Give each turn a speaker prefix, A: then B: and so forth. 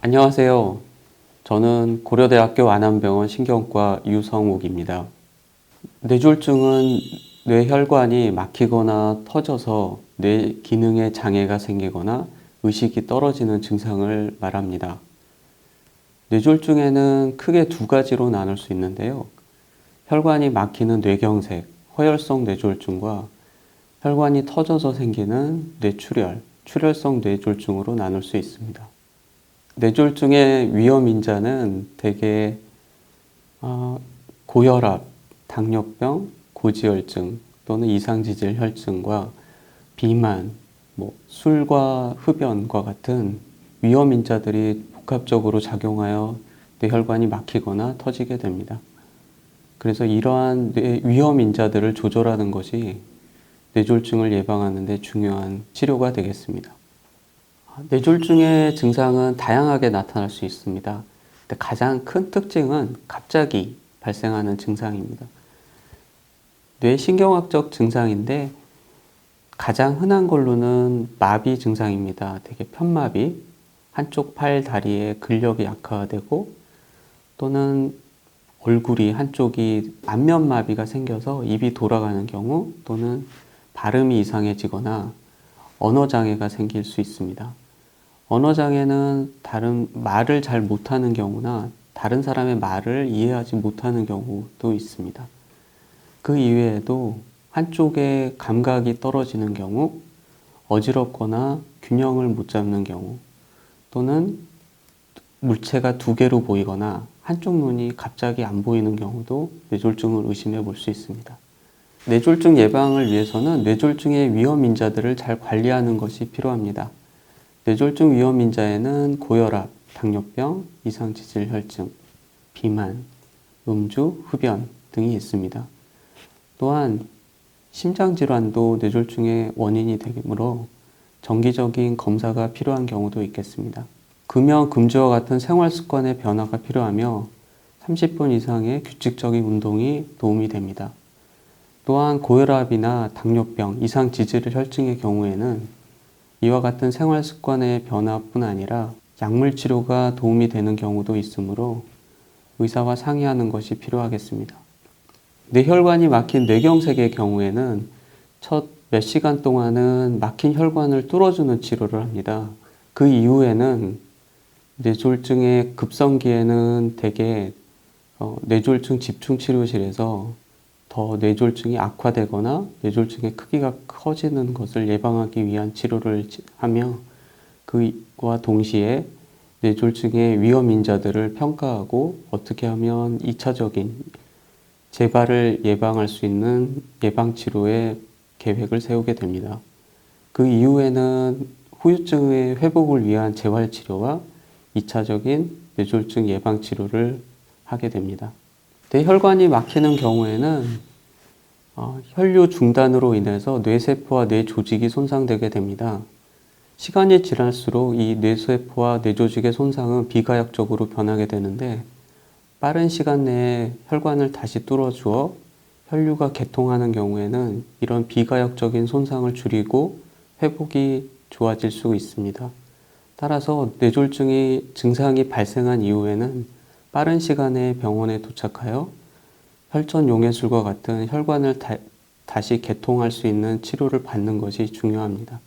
A: 안녕하세요. 저는 고려대학교 안암병원 신경과 유성욱입니다. 뇌졸중은 뇌혈관이 막히거나 터져서 뇌 기능에 장애가 생기거나 의식이 떨어지는 증상을 말합니다. 뇌졸중에는 크게 두 가지로 나눌 수 있는데요. 혈관이 막히는 뇌경색, 허혈성 뇌졸중과 혈관이 터져서 생기는 뇌출혈, 출혈성 뇌졸중으로 나눌 수 있습니다. 뇌졸중의 위험 인자는 대개 고혈압, 당뇨병, 고지혈증 또는 이상지질 혈증과 비만, 술과 흡연과 같은 위험 인자들이 복합적으로 작용하여 뇌혈관이 막히거나 터지게 됩니다. 그래서 이러한 위험 인자들을 조절하는 것이 뇌졸중을 예방하는 데 중요한 치료가 되겠습니다. 뇌졸중의 증상은 다양하게 나타날 수 있습니다. 근데 가장 큰 특징은 갑자기 발생하는 증상입니다. 뇌신경학적 증상인데 가장 흔한 걸로는 마비 증상입니다. 되게 편마비, 한쪽 팔, 다리의 근력이 약화되고 또는 얼굴이 한쪽이 안면마비가 생겨서 입이 돌아가는 경우 또는 발음이 이상해지거나 언어장애가 생길 수 있습니다. 언어장애는 다른 말을 잘 못하는 경우나 다른 사람의 말을 이해하지 못하는 경우도 있습니다. 그 이외에도 한쪽의 감각이 떨어지는 경우, 어지럽거나 균형을 못 잡는 경우, 또는 물체가 두 개로 보이거나 한쪽 눈이 갑자기 안 보이는 경우도 뇌졸중을 의심해 볼 수 있습니다. 뇌졸중 예방을 위해서는 뇌졸중의 위험 인자들을 잘 관리하는 것이 필요합니다. 뇌졸중 위험 인자에는 고혈압, 당뇨병, 이상지질 혈증, 비만, 음주, 흡연 등이 있습니다. 또한 심장질환도 뇌졸중의 원인이 되므로 정기적인 검사가 필요한 경우도 있겠습니다. 금연, 금주와 같은 생활 습관의 변화가 필요하며 30분 이상의 규칙적인 운동이 도움이 됩니다. 또한 고혈압이나 당뇨병, 이상지질 혈증의 경우에는 이와 같은 생활 습관의 변화뿐 아니라 약물 치료가 도움이 되는 경우도 있으므로 의사와 상의하는 것이 필요하겠습니다. 뇌혈관이 막힌 뇌경색의 경우에는 첫 몇 시간 동안은 막힌 혈관을 뚫어주는 치료를 합니다. 그 이후에는 뇌졸중의 급성기에는 대개 뇌졸중 집중치료실에서 더 뇌졸중이 악화되거나 뇌졸중의 크기가 커지는 것을 예방하기 위한 치료를 하며 그와 동시에 뇌졸중의 위험 인자들을 평가하고 어떻게 하면 2차적인 재발을 예방할 수 있는 예방치료의 계획을 세우게 됩니다. 그 이후에는 후유증의 회복을 위한 재활치료와 2차적인 뇌졸중 예방치료를 하게 됩니다. 뇌혈관이 막히는 경우에는 혈류 중단으로 인해서 뇌세포와 뇌조직이 손상되게 됩니다. 시간이 지날수록 이 뇌세포와 뇌조직의 손상은 비가역적으로 변하게 되는데 빠른 시간 내에 혈관을 다시 뚫어주어 혈류가 개통하는 경우에는 이런 비가역적인 손상을 줄이고 회복이 좋아질 수 있습니다. 따라서 뇌졸중이 증상이 발생한 이후에는 빠른 시간에 병원에 도착하여 혈전 용해술과 같은 혈관을 다시 개통할 수 있는 치료를 받는 것이 중요합니다.